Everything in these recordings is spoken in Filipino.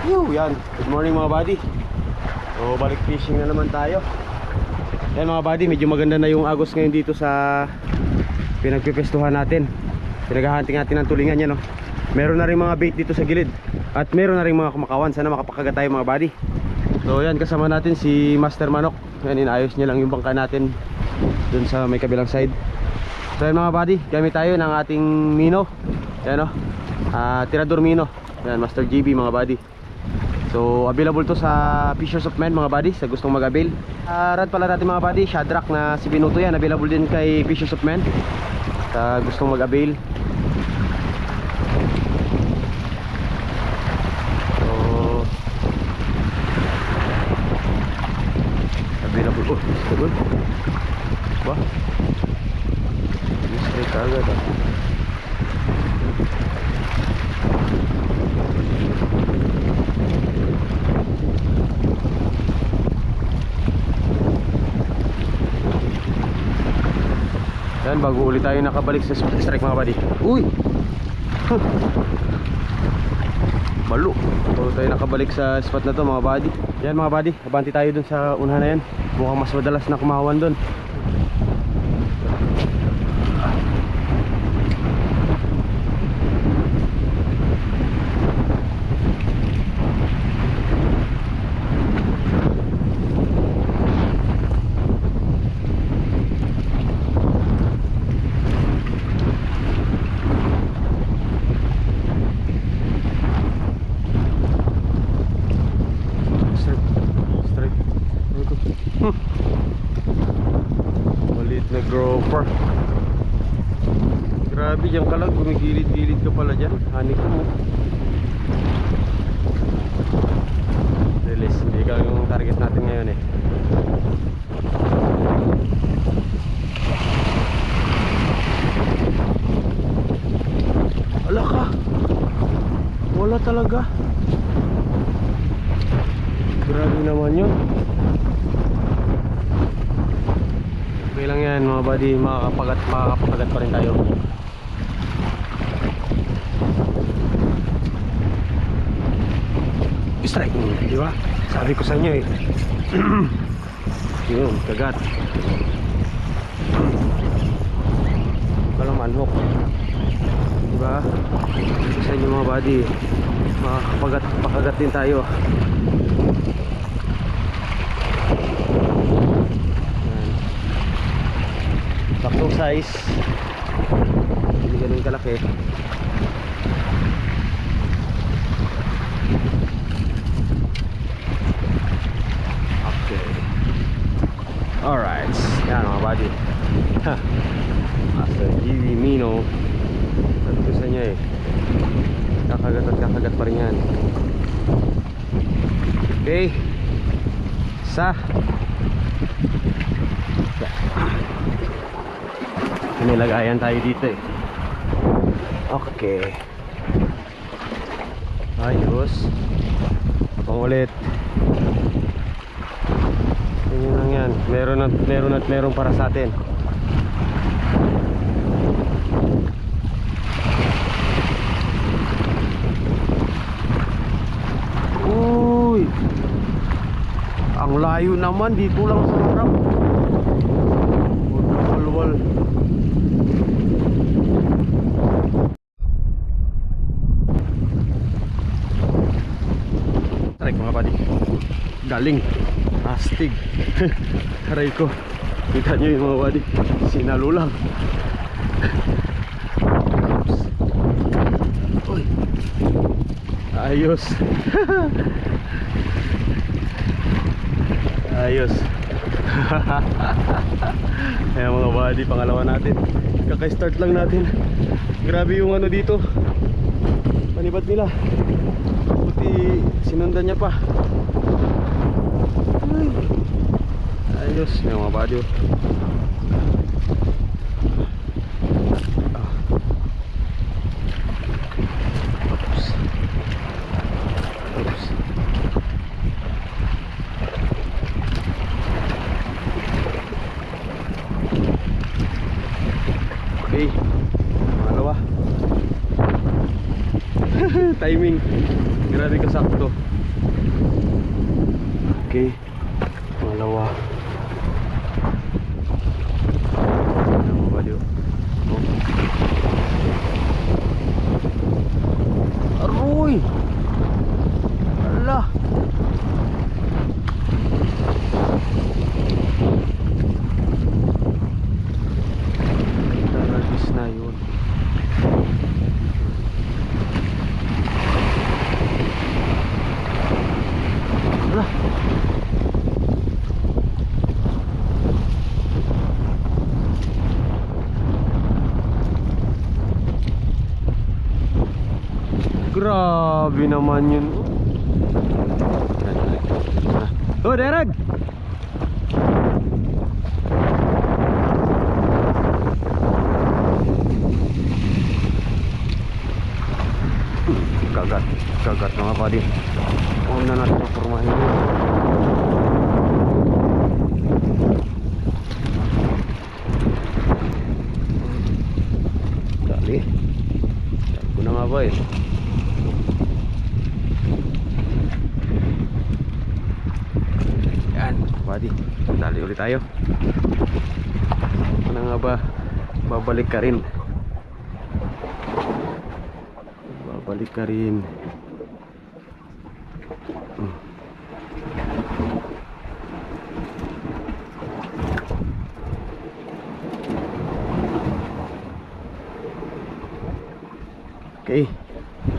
Yan, good morning mga buddy. So balik fishing na naman tayo. Yan mga buddy, medyo maganda na yung agos ngayon dito sa pinagpipestuhan natin. Pinaghahanting natin ng tulingan yan, no? Meron na rin mga bait dito sa gilid. At meron na rin mga kumakawan. Sana makapakagat tayo mga buddy. So yan, kasama natin si Master Manok. Yan, inayos niya lang yung bangka natin dun sa may kabilang side. So yan mga buddy, gamit tayo ng ating Mino. Yan, no? Tirador Mino. Yan, Master GB mga buddy. So available to sa Fishers of Men mga buddy, sa gustong mag-avail. Rad pala natin mga buddy, Shadrack na si Binuto yan. Available din kay Fishers of Men sa gustong mag-avail. So available. Oh, stable. Wah, ini straight agad ah. Yan, bago ulit tayo nakabalik sa strike mga buddy. Uy! Balo. Bago tayo nakabalik sa spot na to mga buddy. Yan mga buddy, abanti tayo dun sa unahan na yan. Mukhang mas madalas na kumawan dun. Malit na grouper. Grabe dyan kalag, gumigilid-gilid ka pala dyan. Hanik mo. Release, hindi ka yung target natin ngayon eh. Ala ka, wala talaga. Grabe naman yun. Okay lang yan mga buddy, makakapagat pa rin tayo. Strike, di ba? Sabi ko sa inyo eh. Yun, kagat. Walang manhok, di ba? Sabi ko sa inyo mga buddy, makakapagat din tayo. Saktong size, hindi ganun kalaki. Okay, alright, yan mga buddy. Master GV Mino. Sabi ko sa inyo eh, kakagat at kakagat pa rin yan. Okay, nilagayan tayo dito eh. Okay, ayos. Pangulit. Ganyan lang yan. Meron para sa atin. Uy, ang layo naman. Dito lang sa harap. Walwal. Mga buddy, galing astig. Aray ko, kita nyo yung mga buddy, sinalo lang. Uy, ayos. Ayos. Ayan mga buddy, pangalawa natin. Kaka-start lang natin. Grabe yung ano dito, panibad nila. Buti sinundan niya pa. Ay, ayos yung mga buddy. Okay, pangalawa. Timing, grabe ka sakto. Okay. Pangalawa. Ayan mga buddy. Aroy! Ala! Taragis na yun. Ala! Grabe naman yun. Oh, Derek! Kagat, kagat mga buddy. Huwag na natin mapormahin yun. Dali. Dali ko na nga ba eh. Buddy, dali ulit tayo. Ano nga ba? Babalik ka rin. Babalik ka rin. Okay.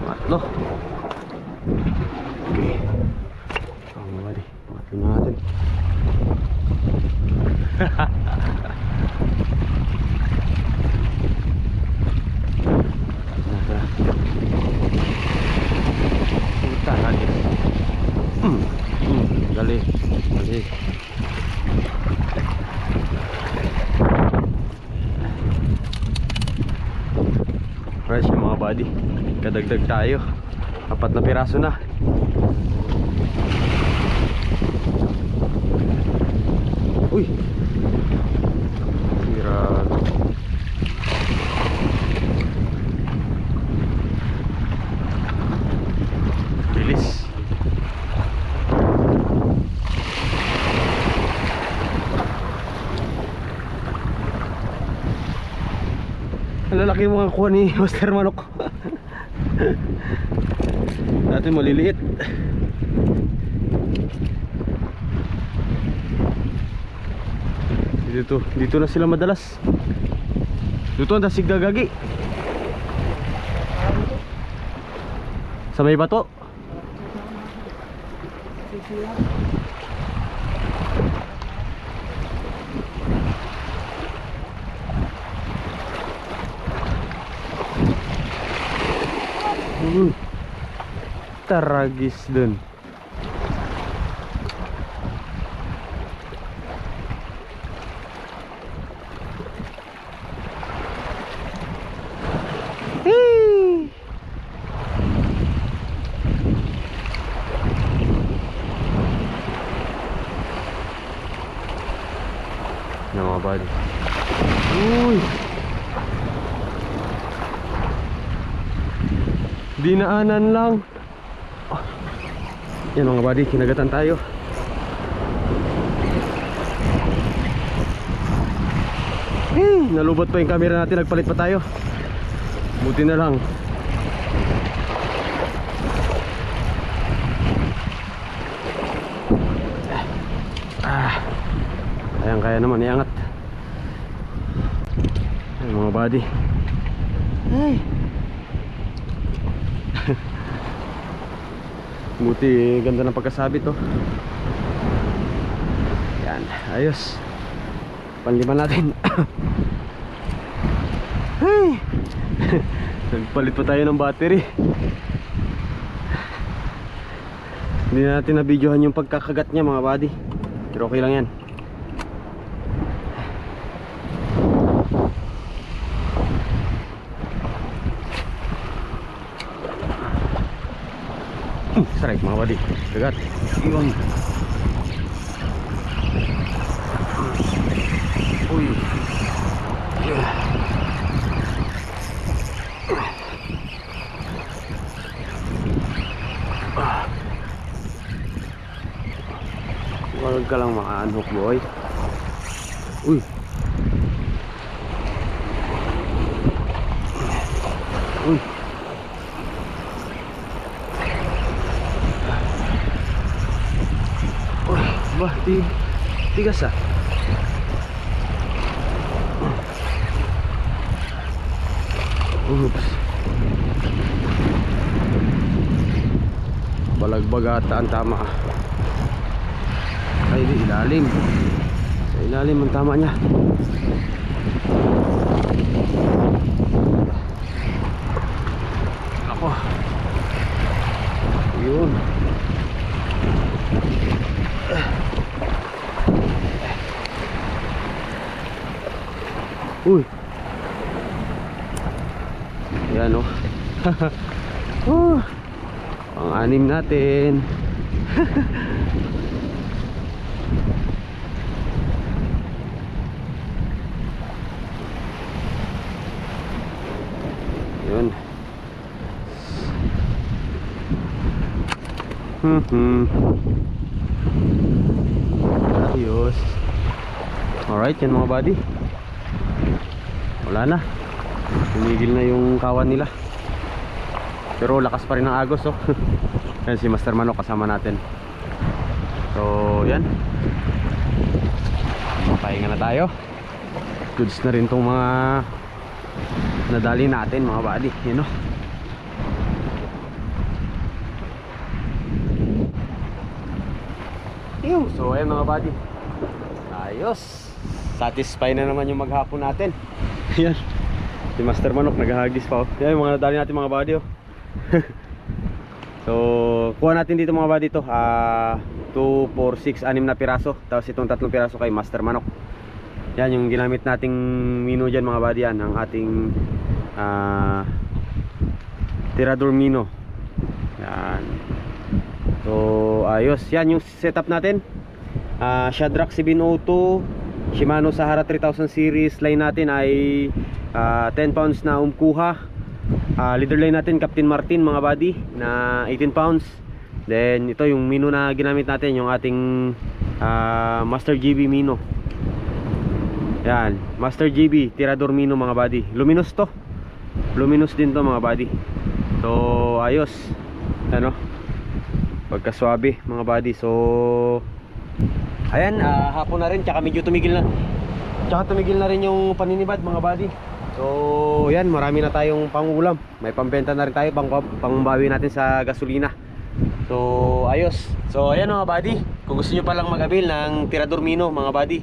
Matlo. Okay. Ang buddy, matlo na natin. Puta lagi. Dali, dali. Fresh yung mga buddy. Kadagdag tayo. 4 na piraso na. Uy. Bilis. Ang lalaki mo kuha ni Master Manok. Dati maliliit. Dito na sila madalas. Dito ang dasig gagagi. Sa may bato. Taragis dun. Yan mga buddy. Uy! Dinaanan lang. Yan mga buddy, kinagatan tayo. Nalubot pa yung camera natin, nagpalit pa tayo. Buti na lang. Kaya naman iangat. Ay, mga buddy. Ay. Buti ganda ng pagkasabit to. Yan, ayos. Panlima natin. Ay. Nagpalit pa tayo ng battery. Hindi na natin na-videohan yung pagkakagat niya mga buddy. Pero okay lang yan. Strike mga buddy. Kagat. Iwan. Uy. Huwag ka lang maka-unhook, boy. Uy. Uy. Uy, bah, tigas ah. Oops. Balagbag ata ang tama. Ay, di ilalim. Sa ilalim ang tama niya. Ako. Yun. Uy. Yan o. Pang-anim natin. Yun. Ayos. Alright, yan mga buddy. Wala na. Tumigil na yung kawan nila. Pero lakas pa rin ang agos oh. Yan si Master Manok kasama natin. So yan. Pahinga na tayo. Goods na rin tong mga nadali natin mga buddy. You know? So ayan mga buddy. Ayos. Satisfy na naman yung maghapon natin. Yan. Si Master Manok naghahagis pa oh. Yan yung mga nadali natin mga buddy oh. So kuha natin dito mga buddy to 2, 4, 6, 6 na piraso. Tapos itong 3 piraso kay Master Manok. Yan yung ginamit nating mino dyan mga buddy. Yan ang ating tirador mino. Yan. So ayos. Yan yung setup natin. Shadrack 702 Shimano Sahara 3000 series. Line natin ay 10 pounds na umkuha. Leader line natin Captain Martin mga buddy na 18 pounds. Then ito yung mino na ginamit natin, yung ating Master GB mino. Yan, Master GB tirador mino mga buddy. Luminous to. Luminous din to mga buddy. So ayos. Ano? Pagkaswabe mga buddy. So ayan, hapon na rin, tsaka medyo tumigil na. Tsaka tumigil na rin yung paninibad mga buddy. So yan, marami na tayong pangulam. May pambenta na rin tayo, pangbawi natin sa gasolina. So ayos. So ayan mga buddy, kung gusto nyo palang mag-avail ng tirador mino mga buddy,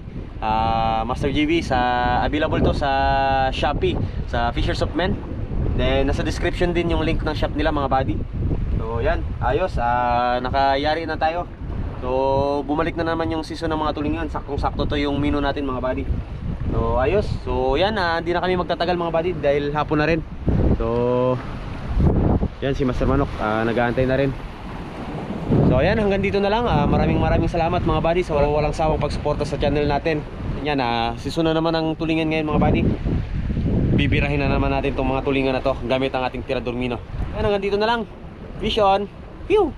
Master GB, available to sa Shopee, sa Fishers of Men. Then nasa description din yung link ng shop nila mga buddy. So yan, ayos, nakayari na tayo. So bumalik na naman yung season ng mga tulingan. Saktong-sakto to yung mino natin mga buddy. So ayos. So yan, hindi na kami magtatagal mga buddy dahil hapon na rin. So yan si Master Manok, nag-aantay na rin. So ayan, hanggang dito na lang. Maraming salamat mga buddy sa walang sawang pagsuporta sa channel natin. Yan, season na naman ang tulingan ngayon mga buddy. Bibirahin na naman natin itong mga tulingan na to gamit ang ating tirador mino. Ayan, hanggang dito na lang. Vision. Pew!